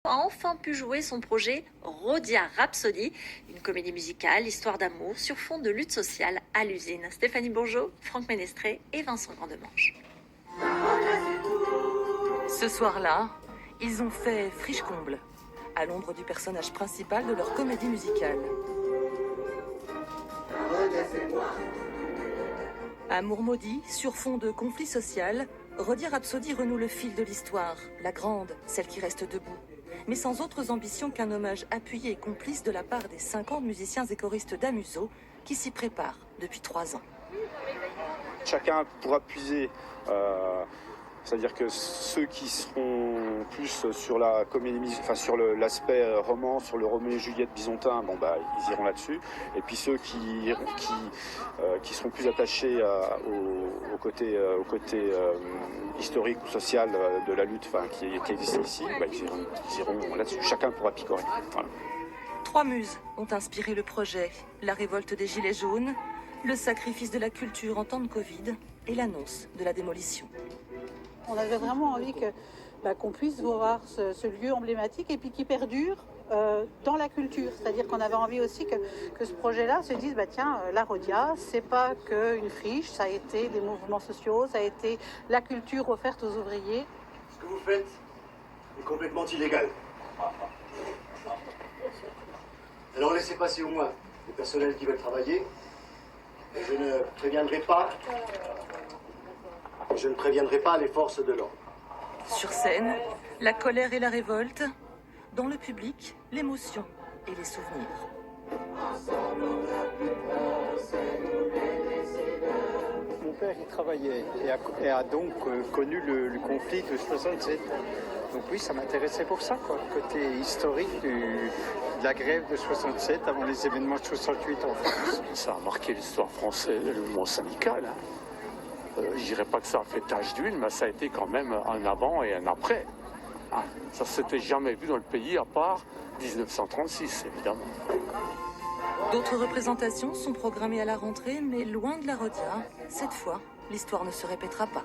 A enfin pu jouer son projet Rhodia Rhapsody, une comédie musicale, histoire d'amour sur fond de lutte sociale à l'usine. Stéphanie Bourgeot, Franck Ménestré et Vincent Grandemange. Ce soir-là, ils ont fait friche-comble, à l'ombre du personnage principal de leur comédie musicale. Amour maudit, sur fond de conflit social, Rhodia Rhapsody renoue le fil de l'histoire, la grande, celle qui reste debout, mais sans autres ambitions qu'un hommage appuyé et complice de la part des 50 musiciens et choristes d'Amuso qui s'y préparent depuis 3 ans. Chacun pourra puiser, c'est-à-dire que ceux qui seront plus sur la comédie, enfin sur l'aspect roman, sur le Roméo et Juliette byzantin, ils iront là-dessus. Et puis ceux qui seront plus attachés au côté historique ou social de la lutte, qui existe ici, ils iront là-dessus. Chacun pourra picorer. Voilà. 3 muses ont inspiré le projet. La révolte des Gilets jaunes, le sacrifice de la culture en temps de Covid et l'annonce de la démolition. On avait vraiment envie qu'on puisse voir ce lieu emblématique et puis qui perdure dans la culture. C'est-à-dire qu'on avait envie aussi que ce projet-là se dise, la Rhodia, c'est pas qu'une friche, ça a été des mouvements sociaux, ça a été la culture offerte aux ouvriers. Ce que vous faites est complètement illégal. Alors laissez passer au moins les personnels qui veulent travailler. Et je ne préviendrai pas les forces de l'ordre. Sur scène, la colère et la révolte. Dans le public, l'émotion et les souvenirs. Mon père y travaillait et a donc connu le conflit de 67. Donc oui, ça m'intéressait pour ça, le côté historique de la grève de 67 avant les événements de 68 en France. Ça a marqué l'histoire française, le mouvement syndical. Je dirais pas que ça a fait tache d'huile, mais ça a été quand même un avant et un après. Ça s'était jamais vu dans le pays à part 1936, évidemment. D'autres représentations sont programmées à la rentrée, mais loin de la Rhodia, cette fois, l'histoire ne se répétera pas.